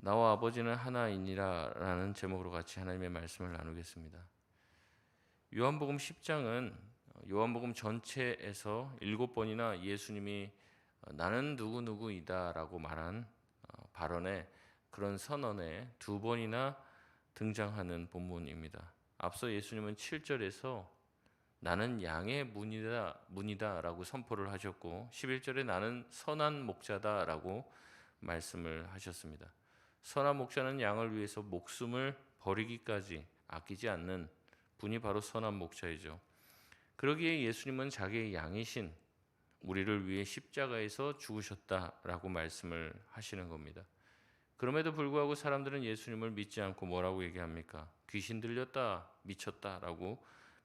나와 아버지는 하나이니라 라는 제목으로 같이 하나님의 말씀을 나누겠습니다. 요한복음 10장은 요한복음 전체에서 7번이나 예수님이 나는 누구누구이다 라고 말한 발언에 그런 선언에 2번이나 등장하는 본문입니다. 앞서 예수님은 7절에서 나는 양의 문이다 라고 선포를 하셨고 11절에 나는 선한 목자다 라고 말씀을 하셨습니다. 선한 목자는 양을 위해서 목숨을 버리기까지 아끼지 않는 분이 바로 선한 목자이죠. 그러기에 예수님은 자기의 양이신 우리를 위해 십자가에서 죽으셨다라고 말씀을 하시는 겁니다. 그럼에도 불구하고 사람들은 예수님을 믿지 않고 뭐라고 얘기합니까? 귀신 들렸다, 미쳤다라고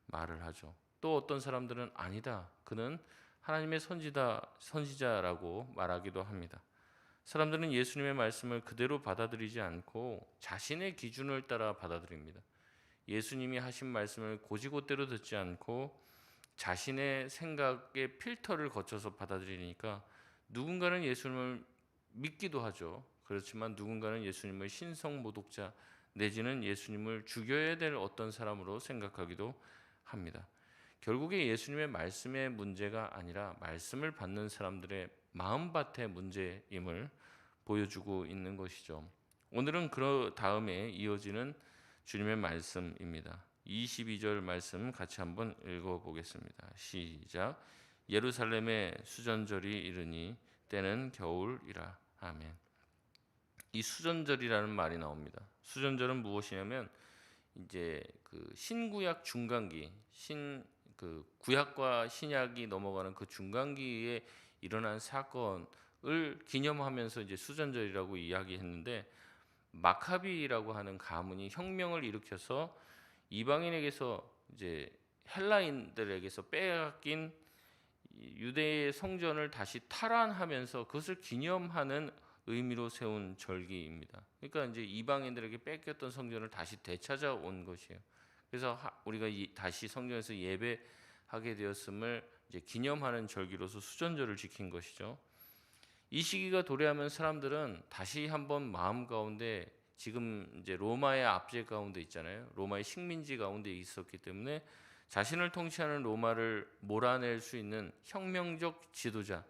말을 하죠. 또 어떤 사람들은 아니다, 그는 하나님의 선지자라고 말하기도 합니다. 사람들은 예수님의 말씀을 그대로 받아들이지 않고 자신의 기준을 따라 받아들입니다. 예수님이 하신 말씀을 곧이곧대로 듣지 않고 자신의 생각의 필터를 거쳐서 받아들이니까 누군가는 예수님을 믿기도 하죠. 그렇지만 누군가는 예수님을 신성모독자 내지는 예수님을 죽여야 될 어떤 사람으로 생각하기도 합니다. 결국에 예수님의 말씀의 문제가 아니라 말씀을 받는 사람들의 마음밭의 문제임을 보여주고 있는 것이죠. 오늘은 그 다음에 이어지는 주님의 말씀입니다. 22절 말씀 같이 한번 읽어보겠습니다. 시작. 예루살렘의 수전절이 이르니 때는 겨울이라. 아멘. 이 수전절이라는 말이 나옵니다. 수전절은 무엇이냐면 이제 그 신구약 중간기, 구약과 신약이 넘어가는 그 중간기에 일어난 사건을 기념하면서 이제 수전절이라고 이야기했는데 마카비라고 하는 가문이 혁명을 일으켜서 이방인에게서 이제 헬라인들에게서 빼앗긴 유대의 성전을 다시 탈환하면서 그것을 기념하는 의미로 세운 절기입니다. 그러니까 이제 이방인들에게 뺏겼던 성전을 다시 되찾아온 것이에요. 그래서 우리가 다시 성전에서 예배하게 되었음을 이제 기념하는 절기로서 수전절을 지킨 것이죠. 이 시기가 도래하면 사람들은 다시 한번 마음 가운데 지금 이제 로마의 압제 가운데 있잖아요. 로마의 식민지 가운데 있었기 때문에 자신을 통치하는 로마를 몰아낼 수 있는 혁명적 지도자,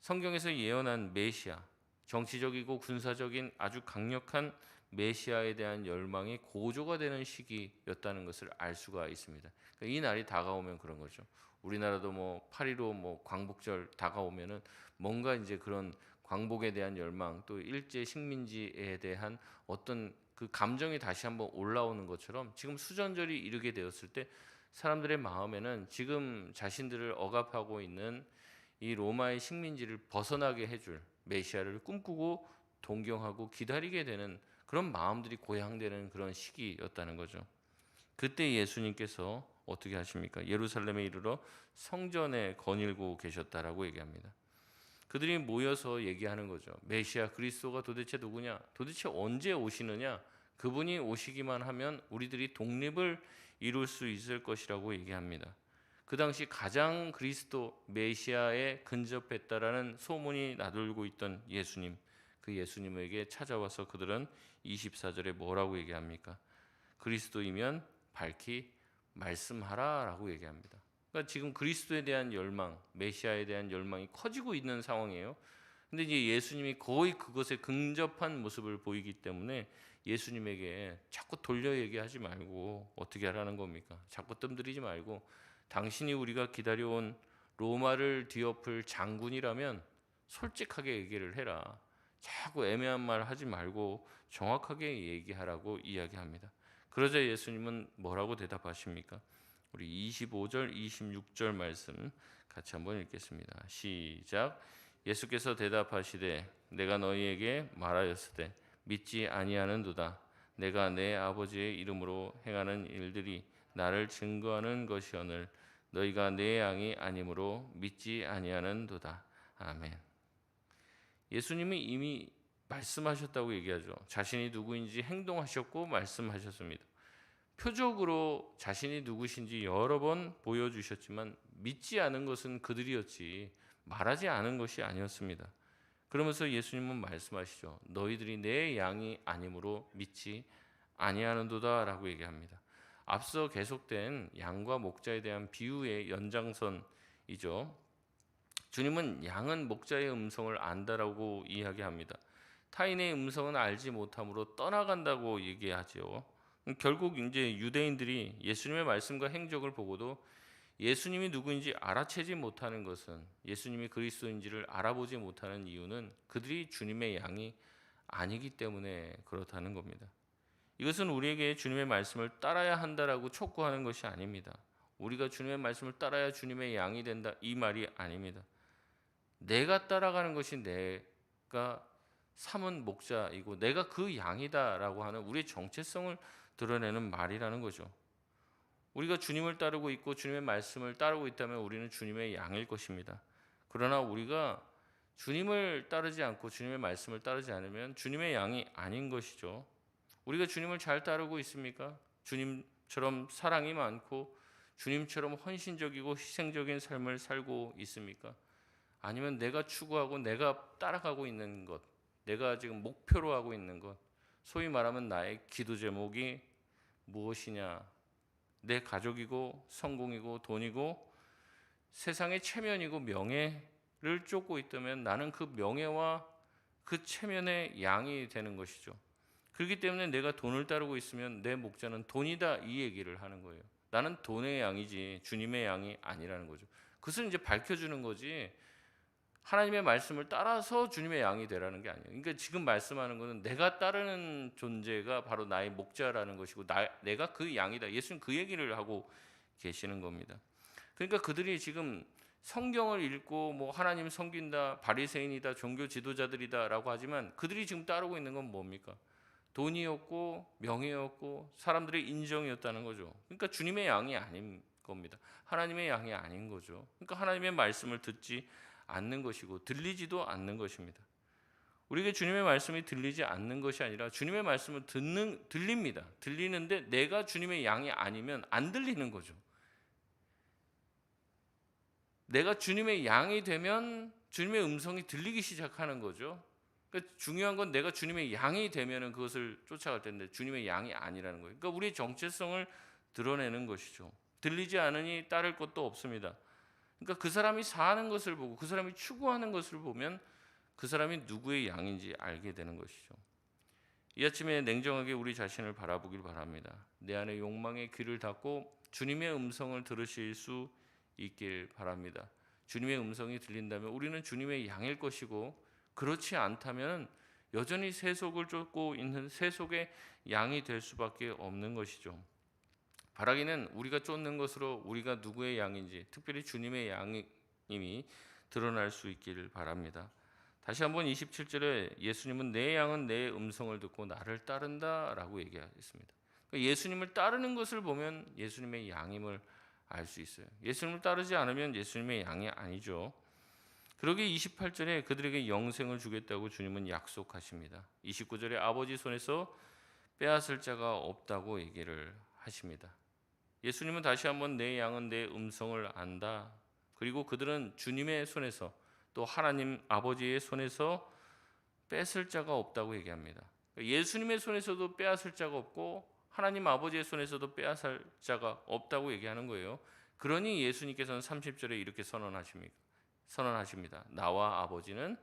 성경에서 예언한 메시아, 정치적이고 군사적인 아주 강력한 메시아에 대한 열망이 고조가 되는 시기였다는 것을 알 수가 있습니다. 그러니까 이 날이 다가오면 그런 거죠. 우리나라도 뭐 8.15 광복절 다가오면은 뭔가 이제 그런 광복에 대한 열망, 또 일제 식민지에 대한 어떤 그 감정이 다시 한번 올라오는 것처럼 지금 수전절이 이르게 되었을 때 사람들의 마음에는 지금 자신들을 억압하고 있는 이 로마의 식민지를 벗어나게 해줄 메시아를 꿈꾸고 동경하고 기다리게 되는 그런 마음들이 고양되는 그런 시기였다는 거죠. 그때 예수님께서 어떻게 하십니까? 예루살렘에 이르러 성전에 거닐고 계셨다라고 얘기합니다. 그들이 모여서 얘기하는 거죠. 메시아 그리스도가 도대체 누구냐? 도대체 언제 오시느냐? 그분이 오시기만 하면 우리들이 독립을 이룰 수 있을 것이라고 얘기합니다. 그 당시 가장 그리스도 메시아에 근접했다라는 소문이 나돌고 있던 예수님, 그 예수님에게 찾아와서 그들은 24절에 뭐라고 얘기합니까? 그리스도이면 밝히 말씀하라라고 얘기합니다. 그러니까 지금 그리스도에 대한 열망, 메시아에 대한 열망이 커지고 있는 상황이에요. 근데 이제 예수님이 거의 그것에 근접한 모습을 보이기 때문에 예수님에게 자꾸 돌려 얘기하지 말고 어떻게 하라는 겁니까? 자꾸 뜸들이지 말고 당신이 우리가 기다려온 로마를 뒤엎을 장군이라면 솔직하게 얘기를 해라. 자꾸 애매한 말 하지 말고 정확하게 얘기하라고 이야기합니다. 그러자 예수님은 뭐라고 대답하십니까? 우리 25절, 26절 말씀 같이 한번 읽겠습니다. 시작. 예수께서 대답하시되 내가 너희에게 말하였으되 믿지 아니하는도다. 내가 내 아버지의 이름으로 행하는 일들이 나를 증거하는 것이오늘 너희가 내 양이 아니므로 믿지 아니하는도다. 아멘. 예수님이 이미 말씀하셨다고 얘기하죠. 자신이 누구인지 행동하셨고 말씀하셨습니다. 표적으로 자신이 누구신지 여러 번 보여주셨지만 믿지 않은 것은 그들이었지 말하지 않은 것이 아니었습니다. 그러면서 예수님은 말씀하시죠. 너희들이 내 양이 아니므로 믿지 아니하는도다라고 얘기합니다. 앞서 계속된 양과 목자에 대한 비유의 연장선이죠. 주님은 양은 목자의 음성을 안다라고 이야기합니다. 타인의 음성은 알지 못함으로 떠나간다고 얘기하죠. 결국 이제 유대인들이 예수님의 말씀과 행적을 보고도 예수님이 누구인지 알아채지 못하는 것은, 예수님이 그리스도인지를 알아보지 못하는 이유는 그들이 주님의 양이 아니기 때문에 그렇다는 겁니다. 이것은 우리에게 주님의 말씀을 따라야 한다라고 촉구하는 것이 아닙니다. 우리가 주님의 말씀을 따라야 주님의 양이 된다, 이 말이 아닙니다. 내가 따라가는 것이 내가 삼은 목자이고 내가 그 양이다라고 하는 우리의 정체성을 드러내는 말이라는 거죠. 우리가 주님을 따르고 있고 주님의 말씀을 따르고 있다면 우리는 주님의 양일 것입니다. 그러나 우리가 주님을 따르지 않고 주님의 말씀을 따르지 않으면 주님의 양이 아닌 것이죠. 우리가 주님을 잘 따르고 있습니까? 주님처럼 사랑이 많고 주님처럼 헌신적이고 희생적인 삶을 살고 있습니까? 아니면 내가 추구하고 내가 따라가고 있는 것, 내가 지금 목표로 하고 있는 것, 소위 말하면 나의 기도 제목이 무엇이냐? 내 가족이고 성공이고 돈이고 세상의 체면이고 명예를 쫓고 있다면 나는 그 명예와 그 체면의 양이 되는 것이죠. 그렇기 때문에 내가 돈을 따르고 있으면 내 목자는 돈이다, 이 얘기를 하는 거예요. 나는 돈의 양이지 주님의 양이 아니라는 거죠. 그것을 이제 밝혀주는 거지, 하나님의 말씀을 따라서 주님의 양이 되라는 게 아니에요. 그러니까 지금 말씀하는 것은 내가 따르는 존재가 바로 나의 목자라는 것이고 내가 그 양이다. 예수님 그 얘기를 하고 계시는 겁니다. 그러니까 그들이 지금 성경을 읽고 뭐 하나님 섬긴다, 바리새인이다, 종교 지도자들이다라고 하지만 그들이 지금 따르고 있는 건 뭡니까? 돈이었고 명예였고 사람들의 인정이었다는 거죠. 그러니까 주님의 양이 아닌 겁니다. 하나님의 양이 아닌 거죠. 그러니까 하나님의 말씀을 듣지 않는 것이고 들리지도 않는 것입니다. 우리에게 주님의 말씀이 들리지 않는 것이 아니라 주님의 말씀을 들립니다. 들리는데 내가 주님의 양이 아니면 안 들리는 거죠. 내가 주님의 양이 되면 주님의 음성이 들리기 시작하는 거죠. 그러니까 중요한 건 내가 주님의 양이 되면 그것을 쫓아갈 텐데 주님의 양이 아니라는 거예요. 그러니까 우리의 정체성을 드러내는 것이죠. 들리지 않으니 따를 것도 없습니다. 그러니까 그 사람이 사는 것을 보고 그 사람이 추구하는 것을 보면 그 사람이 누구의 양인지 알게 되는 것이죠. 이 아침에 냉정하게 우리 자신을 바라보길 바랍니다. 내 안에 욕망의 귀를 닫고 주님의 음성을 들으실 수 있길 바랍니다. 주님의 음성이 들린다면 우리는 주님의 양일 것이고, 그렇지 않다면 여전히 세속을 쫓고 있는 세속의 양이 될 수밖에 없는 것이죠. 바라기는 우리가 쫓는 것으로 우리가 누구의 양인지, 특별히 주님의 양임이 드러날 수 있기를 바랍니다. 다시 한번 27절에 예수님은 내 양은 내 음성을 듣고 나를 따른다라고 얘기했습니다. 그러니까 예수님을 따르는 것을 보면 예수님의 양임을 알 수 있어요. 예수님을 따르지 않으면 예수님의 양이 아니죠. 그러기에 28절에 그들에게 영생을 주겠다고 주님은 약속하십니다. 29절에 아버지 손에서 빼앗을 자가 없다고 얘기를 하십니다. 예수님은 다시 한번 내 양은 내 음성을 안다. 그리고 그들은 주님의 손에서 또 하나님 아버지의 손에서 뺏을 자가 없다고 얘기합니다. 예수님의 손에서도 빼앗을 자가 없고 하나님 아버지의 손에서도 빼앗을 자가 없다고 얘기하는 거예요. 그러니 예수님께서는 30절에 이렇게 선언하십니다. 나와 아버지는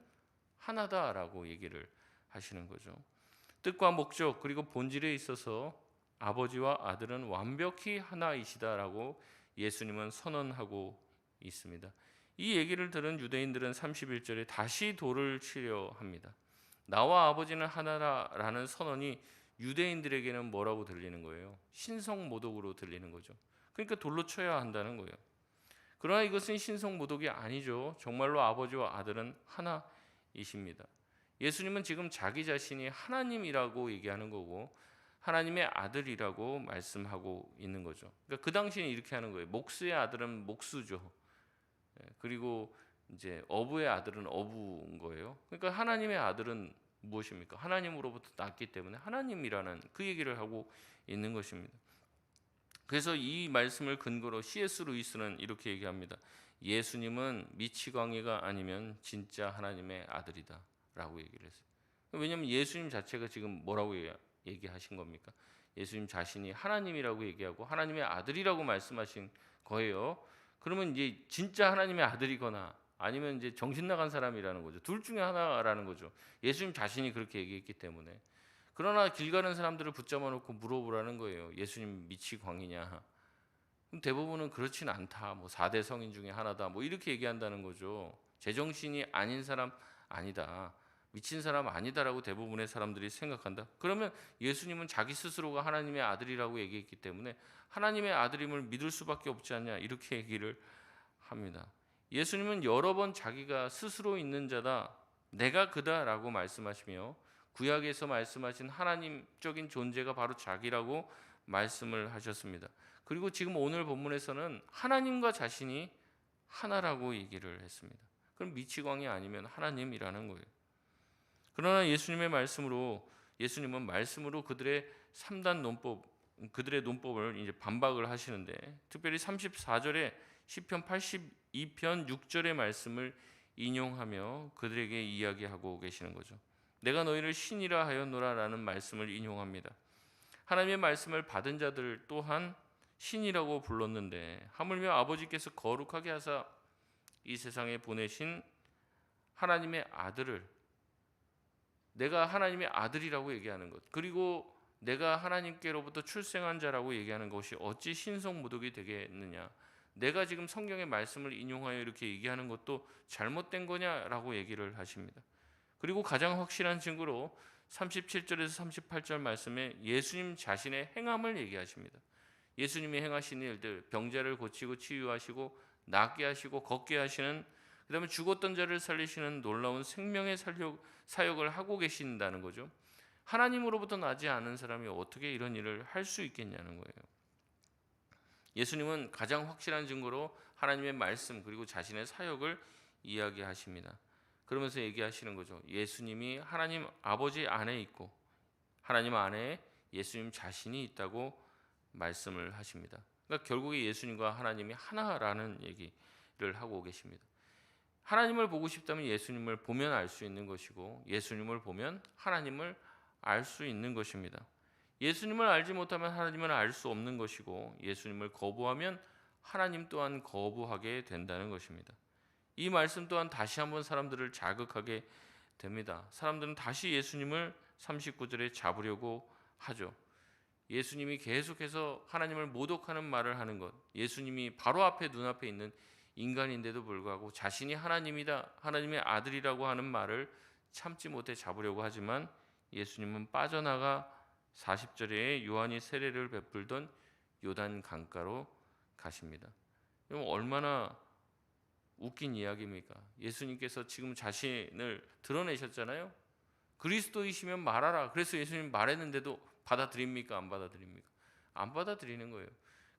하나다라고 얘기를 하시는 거죠. 뜻과 목적 그리고 본질에 있어서 아버지와 아들은 완벽히 하나이시다라고 예수님은 선언하고 있습니다. 이 얘기를 들은 유대인들은 31절에 다시 돌을 치려 합니다. 나와 아버지는 하나라는 선언이 유대인들에게는 뭐라고 들리는 거예요? 신성모독으로 들리는 거죠. 그러니까 돌로 쳐야 한다는 거예요. 그러나 이것은 신성모독이 아니죠. 정말로 아버지와 아들은 하나이십니다. 예수님은 지금 자기 자신이 하나님이라고 얘기하는 거고 하나님의 아들이라고 말씀하고 있는 거죠. 그러니까 그 당시에는 이렇게 하는 거예요. 목수의 아들은 목수죠. 그리고 이제 어부의 아들은 어부인 거예요. 그러니까 하나님의 아들은 무엇입니까? 하나님으로부터 났기 때문에 하나님이라는 그 얘기를 하고 있는 것입니다. 그래서 이 말씀을 근거로 C.S. 루이스는 이렇게 얘기합니다. 예수님은 미치광이가 아니면 진짜 하나님의 아들이다. 라고 얘기를 했어요. 왜냐하면 예수님 자체가 지금 뭐라고 얘기하신 겁니까? 예수님 자신이 하나님이라고 얘기하고 하나님의 아들이라고 말씀하신 거예요. 그러면 이제 진짜 하나님의 아들이거나 아니면 이제 정신 나간 사람이라는 거죠. 둘 중에 하나라는 거죠. 예수님 자신이 그렇게 얘기했기 때문에. 그러나 길 가는 사람들을 붙잡아 놓고 물어보라는 거예요. 예수님 미치광이냐? 그럼 대부분은 그렇진 않다. 뭐 4대 성인 중에 하나다. 뭐 이렇게 얘기한다는 거죠. 제정신이 아닌 사람 아니다. 미친 사람 아니다라고 대부분의 사람들이 생각한다. 그러면 예수님은 자기 스스로가 하나님의 아들이라고 얘기했기 때문에 하나님의 아들임을 믿을 수밖에 없지 않냐 이렇게 얘기를 합니다. 예수님은 여러 번 자기가 스스로 있는 자다, 내가 그다라고 말씀하시며 구약에서 말씀하신 하나님적인 존재가 바로 자기라고 말씀을 하셨습니다. 그리고 지금 오늘 본문에서는 하나님과 자신이 하나라고 얘기를 했습니다. 그럼 미치광이 아니면 하나님이라는 거예요. 그러나 예수님은 말씀으로 그들의 3단 논법, 그들의 논법을 이제 반박을 하시는데 특별히 34절에 시편 82편 6절의 말씀을 인용하며 그들에게 이야기하고 계시는 거죠. 내가 너희를 신이라 하였노라라는 말씀을 인용합니다. 하나님의 말씀을 받은 자들 또한 신이라고 불렀는데 하물며 아버지께서 거룩하게 하사 이 세상에 보내신 하나님의 아들을 내가 하나님의 아들이라고 얘기하는 것, 그리고 내가 하나님께로부터 출생한 자라고 얘기하는 것이 어찌 신성모독이 되겠느냐, 내가 지금 성경의 말씀을 인용하여 이렇게 얘기하는 것도 잘못된 거냐라고 얘기를 하십니다. 그리고 가장 확실한 증거로 37절에서 38절 말씀에 예수님 자신의 행함을 얘기하십니다. 예수님이 행하신 일들, 병자를 고치고 치유하시고 낫게 하시고 걷게 하시는, 그 다음에 죽었던 자를 살리시는 놀라운 생명의 사역을 하고 계신다는 거죠. 하나님으로부터 나지 않은 사람이 어떻게 이런 일을 할 수 있겠냐는 거예요. 예수님은 가장 확실한 증거로 하나님의 말씀 그리고 자신의 사역을 이야기하십니다. 그러면서 얘기하시는 거죠. 예수님이 하나님 아버지 안에 있고 하나님 안에 예수님 자신이 있다고 말씀을 하십니다. 그러니까 결국에 예수님과 하나님이 하나라는 얘기를 하고 계십니다. 하나님을 보고 싶다면 예수님을 보면 알 수 있는 것이고 예수님을 보면 하나님을 알 수 있는 것입니다. 예수님을 알지 못하면 하나님을 알 수 없는 것이고 예수님을 거부하면 하나님 또한 거부하게 된다는 것입니다. 이 말씀 또한 다시 한번 사람들을 자극하게 됩니다. 사람들은 다시 예수님을 39절에 잡으려고 하죠. 예수님이 계속해서 하나님을 모독하는 말을 하는 것, 예수님이 바로 앞에 눈앞에 있는 인간인데도 불구하고 자신이 하나님이다, 하나님의 아들이라고 하는 말을 참지 못해 잡으려고 하지만 예수님은 빠져나가 40절에 요한이 세례를 베풀던 요단 강가로 가십니다. 얼마나 웃긴 이야기입니까? 예수님께서 지금 자신을 드러내셨잖아요. 그리스도이시면 말하라. 그래서 예수님 말했는데도 받아들입니까? 안 받아들입니까? 안 받아들이는 거예요.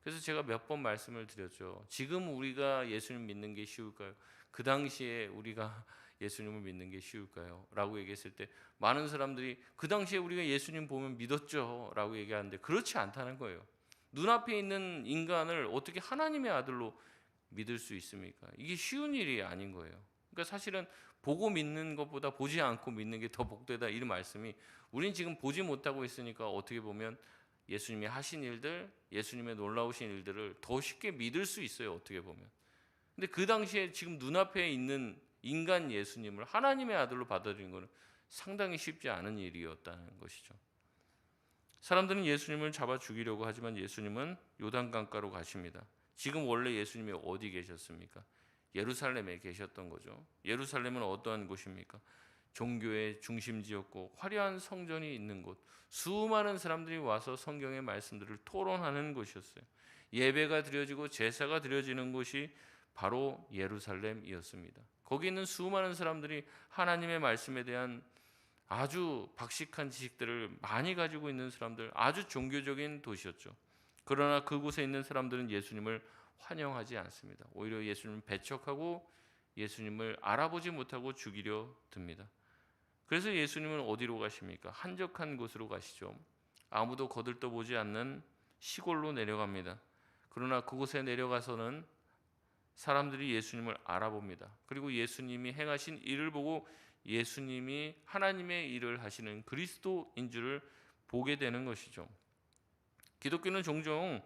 그래서 제가 몇 번 말씀을 드렸죠. 지금 우리가 예수님 믿는 게 쉬울까요? 그 당시에 우리가 예수님을 믿는 게 쉬울까요? 라고 얘기했을 때 많은 사람들이 그 당시에 우리가 예수님 보면 믿었죠 라고 얘기하는데 그렇지 않다는 거예요. 눈앞에 있는 인간을 어떻게 하나님의 아들로 믿을 수 있습니까? 이게 쉬운 일이 아닌 거예요. 그러니까 사실은 보고 믿는 것보다 보지 않고 믿는 게 더 복되다, 이런 말씀이, 우린 지금 보지 못하고 있으니까 어떻게 보면 예수님이 하신 일들, 예수님의 놀라우신 일들을 더 쉽게 믿을 수 있어요, 어떻게 보면. 근데 그 당시에 지금 눈앞에 있는 인간 예수님을 하나님의 아들로 받아들이는 것은 상당히 쉽지 않은 일이었다는 것이죠. 사람들은 예수님을 잡아 죽이려고 하지만 예수님은 요단강가로 가십니다. 지금 원래 예수님이 어디 계셨습니까? 예루살렘에 계셨던 거죠. 예루살렘은 어떠한 곳입니까? 종교의 중심지였고 화려한 성전이 있는 곳, 수많은 사람들이 와서 성경의 말씀들을 토론하는 곳이었어요. 예배가 드려지고 제사가 드려지는 곳이 바로 예루살렘이었습니다. 거기 있는 수많은 사람들이 하나님의 말씀에 대한 아주 박식한 지식들을 많이 가지고 있는 사람들, 아주 종교적인 도시였죠. 그러나 그곳에 있는 사람들은 예수님을 환영하지 않습니다. 오히려 예수님을 배척하고 예수님을 알아보지 못하고 죽이려 듭니다. 그래서 예수님은 어디로 가십니까? 한적한 곳으로 가시죠. 아무도 거들떠보지 않는 시골로 내려갑니다. 그러나 그곳에 내려가서는 사람들이 예수님을 알아봅니다. 그리고 예수님이 행하신 일을 보고 예수님이 하나님의 일을 하시는 그리스도인 줄을 보게 되는 것이죠. 기독교는 종종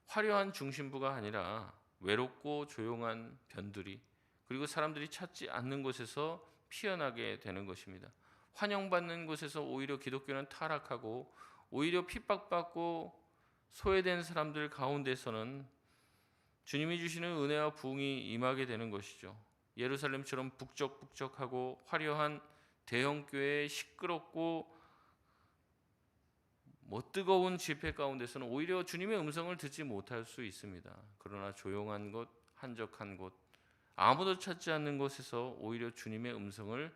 화려한 중심부가 아니라 외롭고 조용한 변두리, 그리고 사람들이 찾지 않는 곳에서 피어나게 되는 것입니다. 환영받는 곳에서 오히려 기독교는 타락하고, 오히려 핍박받고 소외된 사람들 가운데서는 주님이 주시는 은혜와 부흥이 임하게 되는 것이죠. 예루살렘처럼 북적북적하고 화려한 대형교회, 시끄럽고 뜨거운 집회 가운데서는 오히려 주님의 음성을 듣지 못할 수 있습니다. 그러나 조용한 곳, 한적한 곳, 아무도 찾지 않는 곳에서 오히려 주님의 음성을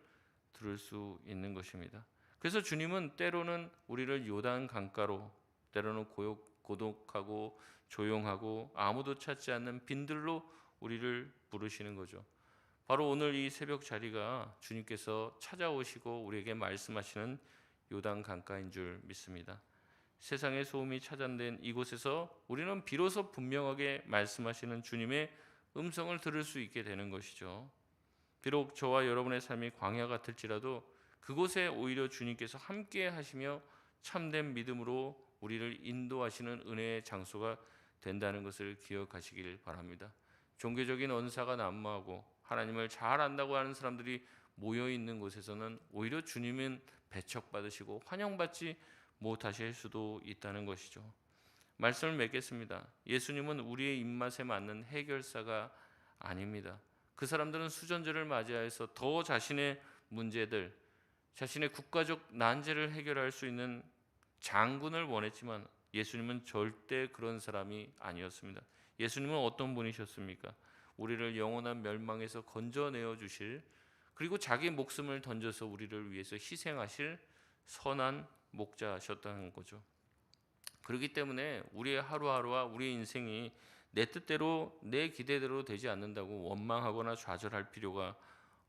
들을 수 있는 것입니다. 그래서 주님은 때로는 우리를 요단 강가로, 때로는 고독하고 조용하고 아무도 찾지 않는 빈들로 우리를 부르시는 거죠. 바로 오늘 이 새벽 자리가 주님께서 찾아오시고 우리에게 말씀하시는 요단 강가인 줄 믿습니다. 세상의 소음이 차단된 이곳에서 우리는 비로소 분명하게 말씀하시는 주님의 음성을 들을 수 있게 되는 것이죠. 비록 저와 여러분의 삶이 광야 같을지라도 그곳에 오히려 주님께서 함께 하시며 참된 믿음으로 우리를 인도하시는 은혜의 장소가 된다는 것을 기억하시길 바랍니다. 종교적인 언사가 난무하고 하나님을 잘 안다고 하는 사람들이 모여 있는 곳에서는 오히려 주님은 배척받으시고 환영받지 못하실 수도 있다는 것이죠. 말씀을 맺겠습니다. 예수님은 우리의 입맛에 맞는 해결사가 아닙니다. 그 사람들은 수전제를 맞이하여서 더 자신의 문제들, 자신의 국가적 난제를 해결할 수 있는 장군을 원했지만 예수님은 절대 그런 사람이 아니었습니다. 예수님은 어떤 분이셨습니까? 우리를 영원한 멸망에서 건져내어 주실, 그리고 자기 목숨을 던져서 우리를 위해서 희생하실 선한 목자셨다는 거죠. 그렇기 때문에 우리의 하루하루와 우리의 인생이 내 뜻대로 내 기대대로 되지 않는다고 원망하거나 좌절할 필요가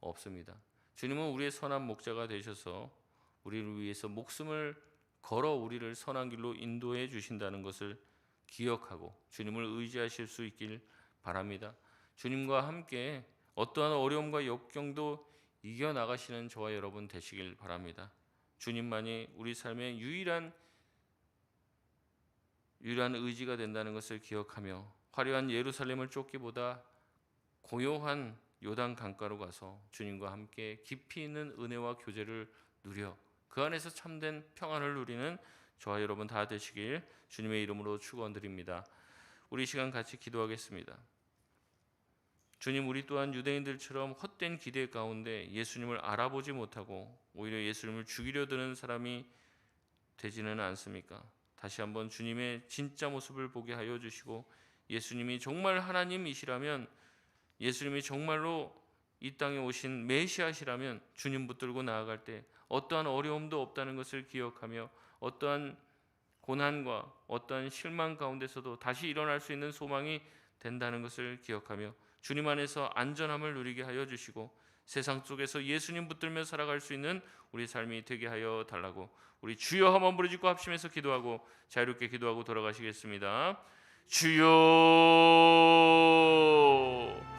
없습니다. 주님은 우리의 선한 목자가 되셔서 우리를 위해서 목숨을 걸어 우리를 선한 길로 인도해 주신다는 것을 기억하고 주님을 의지하실 수 있길 바랍니다. 주님과 함께 어떠한 어려움과 역경도 이겨나가시는 저와 여러분 되시길 바랍니다. 주님만이 우리 삶의 유일한 의지가 된다는 것을 기억하며 화려한 예루살렘을 쫓기보다 고요한 요단 강가로 가서 주님과 함께 깊이 있는 은혜와 교제를 누려 그 안에서 참된 평안을 누리는 저와 여러분 다 되시길 주님의 이름으로 축원드립니다. 우리 시간 같이 기도하겠습니다. 주님, 우리 또한 유대인들처럼 헛된 기대 가운데 예수님을 알아보지 못하고 오히려 예수님을 죽이려 드는 사람이 되지는 않습니까? 다시 한번 주님의 진짜 모습을 보게 하여 주시고 예수님이 정말 하나님이시라면, 예수님이 정말로 이 땅에 오신 메시아시라면 주님 붙들고 나아갈 때 어떠한 어려움도 없다는 것을 기억하며 어떠한 고난과 어떠한 실망 가운데서도 다시 일어날 수 있는 소망이 된다는 것을 기억하며 주님 안에서 안전함을 누리게 하여 주시고 세상 속에서 예수님 붙들며 살아갈 수 있는 우리 삶이 되게 하여 달라고 우리 주여 한번 부르짖고 합심해서 기도하고 자유롭게 기도하고 돌아가시겠습니다. 주여